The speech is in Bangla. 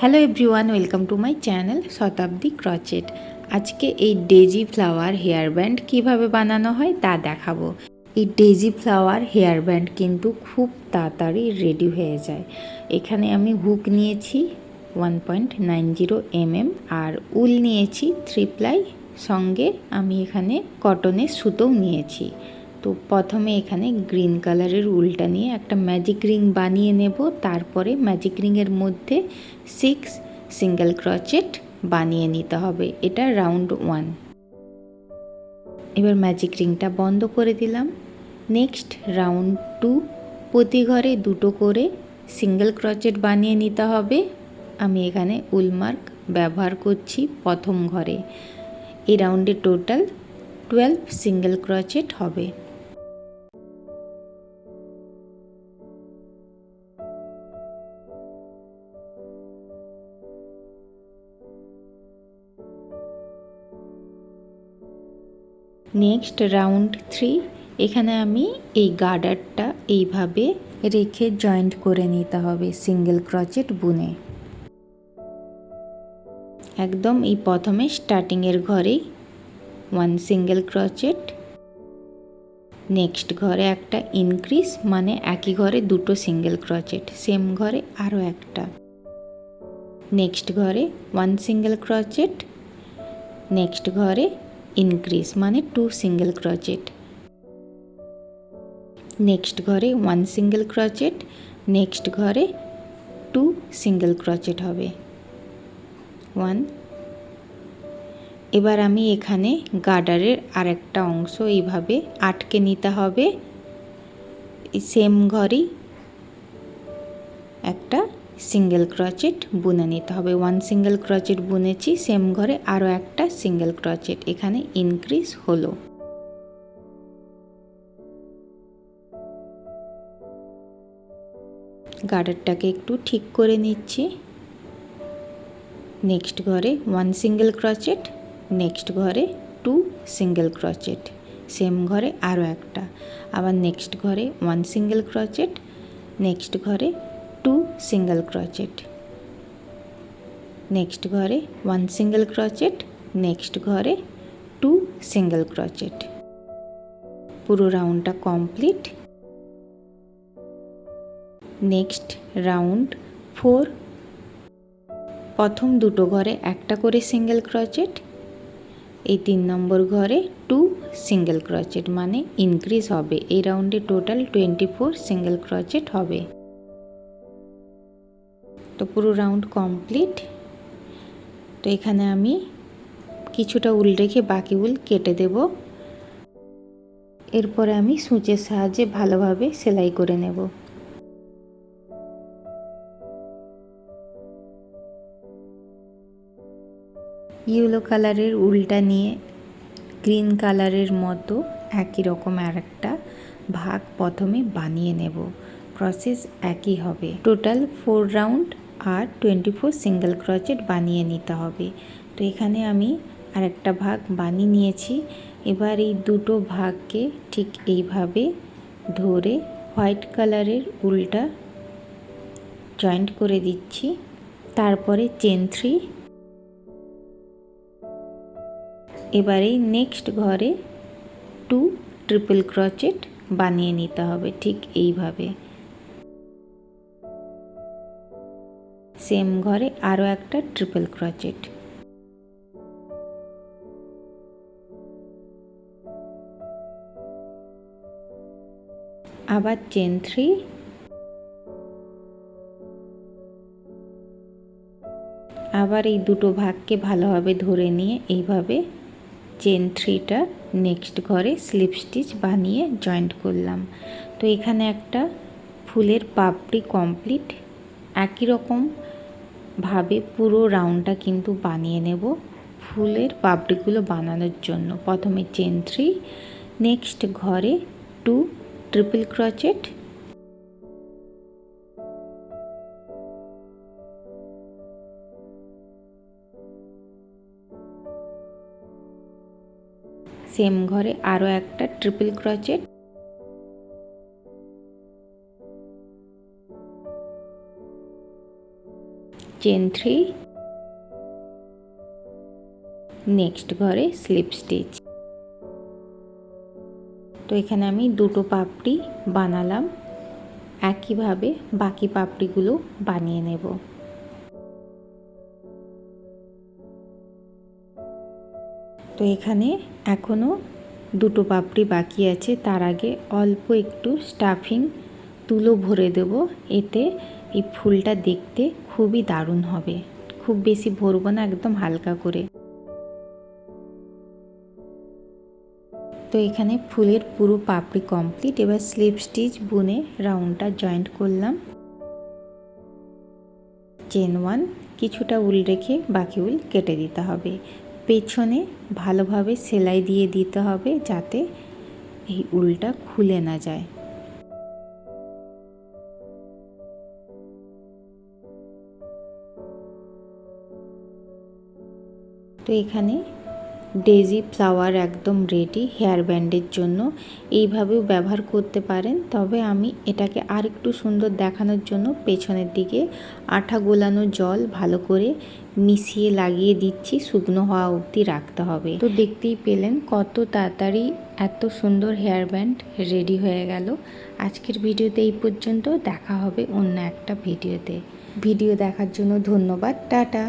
Hello everyone, welcome to my channel Shatabdi crochet. আজকে এই ডেজি ফ্লাওয়ার হেয়ার ব্যান্ড কীভাবে বানানো হয় তা দেখাবো। এই ডেজি ফ্লাওয়ার হেয়ার ব্যান্ড কিন্তু খুব তাড়াতাড়ি রেডি হয়ে যায়। এখানে আমি হুক নিয়েছি 1.90 mm আর উল নিয়েছি 3 প্লাই, সঙ্গে আমি এখানে কটনের সুতোও নিয়েছি। তো প্রথমে এখানে গ্রিন কালারের উলটা নিয়ে একটা ম্যাজিক রিং বানিয়ে নেব। তারপরে ম্যাজিক রিংয়ের মধ্যে 6 সিঙ্গেল ক্রচেট বানিয়ে নিতে হবে। এটা রাউন্ড 1। এবার ম্যাজিক রিংটা বন্ধ করে দিলাম। নেক্সট রাউন্ড 2, প্রতি ঘরে 2টো করে সিঙ্গেল ক্রচেট বানিয়ে নিতে হবে। আমি এখানে উল মার্ক ব্যবহার করছি প্রথম ঘরে। এই রাউন্ডে টোটাল 12 সিঙ্গেল ক্রচেট হবে। নেক্সট রাউন্ড 3, এখানে আমি এই গার্ডারটা এইভাবে রেখে জয়েন্ট করে নিতে হবে সিঙ্গেল ক্রচেট বুনে। একদম এই প্রথমে স্টার্টিংয়ের ঘরেই 1 সিঙ্গেল ক্রচেট, নেক্সট ঘরে একটা ইনক্রিজ, মানে একই ঘরে 2টো সিঙ্গেল ক্রচেট, সেম ঘরে আরও একটা, নেক্সট ঘরে 1 সিঙ্গেল ক্রচেট, নেক্সট ঘরে ইনক্রিজ মানে 2 সিঙ্গেল ক্রচেট, নেক্সট ঘরে 1 সিঙ্গেল ক্রচেট, নেক্সট ঘরে 2 সিঙ্গেল ক্রচেট হবে 1। এবার আমি এখানে গার্ডারের আরেকটা অংশ এইভাবে আটকে নিতে হবে। সেম ঘরেই একটা সিঙ্গেল ক্রচেট বুনে নিতে হবে। 1 সিঙ্গেল ক্রচেট বুনেছি, সেম ঘরে আরও একটা সিঙ্গেল ক্রচেট এখানে ইনক্রিজ হলো। গার্ডারটাকে একটু ঠিক করে নিচ্ছি। নেক্সট ঘরে 1 সিঙ্গেল ক্রচেট, নেক্সট ঘরে 2 সিঙ্গেল ক্রচেট, সেম ঘরে আরও একটা, আবার নেক্সট ঘরে 1 সিঙ্গেল ক্রচেট, নেক্সট ঘরে 2 সিঙ্গেল ক্রচেট, নেক্সট ঘরে 1 সিঙ্গেল ক্রচেট, নেক্সট ঘরে 2 সিঙ্গেল ক্রচেট। পুরো রাউন্ডটা কমপ্লিট। নেক্সট রাউন্ড 4, প্রথম 2টো ঘরে একটা করে সিঙ্গেল ক্রচেট, এই 3 নম্বর ঘরে 2 সিঙ্গেল ক্রচেট মানে ইনক্রিজ হবে। এই রাউন্ডে টোটাল 24 সিঙ্গেল ক্রচেট হবে। তো পুরো রাউন্ড কমপ্লিট। তো এখানে আমি কিছুটা উল রেখে বাকি উল কেটে দেব। এরপরে আমি সূচের সাহায্যে ভালোভাবে সেলাই করে নেব। ইয়েলো কালারের উলটা নিয়ে গ্রিন কালারের মতো একই রকম আরেকটা ভাগ প্রথমে বানিয়ে নেব। প্রসেস একই হবে। টোটাল 4 রাউন্ড আর 24 সিঙ্গেল ক্রচেট বানিয়ে নিতে হবে। তো এখানে আমি আরেকটা ভাগ বানিয়ে নিয়েছি। এবার এই 2টো ভাগকে ঠিক এইভাবে ধরে হোয়াইট কালারের উলটা জয়েন্ট করে দিচ্ছি। তারপরে চেন 3। এবারে নেক্সট ঘরে 2 ট্রিপল ক্রচেট বানিয়ে নিতে হবে ঠিক এইভাবে। সেম ঘরে আরও একটা ট্রিপল ক্রচেট, আবার চেন 3, আবার এই 2টো ভাগকে ভালোভাবে ধরে নিয়ে এইভাবে চেন 3টা নেক্সট ঘরে স্লিপ স্টিচ বানিয়ে জয়েন্ট করলাম। তো এখানে একটা ফুলের পাপড়ি কমপ্লিট। একই রকম ভাবে পুরো রাউন্ডটা কিন্তু বানিয়ে নেব। ফুলের পাপড়িগুলো বানানোর জন্য প্রথমে চেন 3, নেক্সট ঘরে 2 ট্রিপল ক্রচেট, সেম ঘরে আরও একটা ট্রিপল ক্রচেট, চেন 3, নেক্সট ঘরে স্লিপ স্টিচ। তো এখানে আমি দুটো পাপড়ি বানালাম, একইভাবে বাকি পাপড়িগুলো বানিয়ে নেব। তো এখানে এখনও দুটো পাপড়ি বাকি আছে, তার আগে অল্প একটু স্টাফিং তুলো ভরে দেব, এতে এই ফুলটা দেখতে খুবই দারুণ হবে। খুব বেশি ভরবো না, একদম হালকা করে। তো এখানে ফুলের পুরো পাপড়ি কমপ্লিট। এবার স্লিপ স্টিচ বুনে রাউন্ডটা জয়েন্ট করলাম। চেন 1, কিছুটা উল রেখে বাকি উল কেটে দিতে হবে। পেছনে ভালোভাবে সেলাই দিয়ে দিতে হবে যাতে এই উলটা খুলে না যায়। তো এখানে ডেজি ফ্লাওয়ার একদম রেডি হেয়ার ব্যান্ডের জন্য। এইভাবেও ব্যবহার করতে পারেন, তবে আমি এটাকে আর একটু সুন্দর দেখানোর জন্য পেছনের দিকে আঠা গোলানো জল ভালো করে মিশিয়ে লাগিয়ে দিচ্ছি, শুকনো হওয়া অবধি রাখতে হবে। তো দেখতেই পেলেন কত তাড়াতাড়ি এত সুন্দর হেয়ার ব্যান্ড রেডি হয়ে গেল। আজকের ভিডিওতে এই পর্যন্ত, দেখা হবে অন্য একটা ভিডিওতে। ভিডিও দেখার জন্য ধন্যবাদ, টাটা।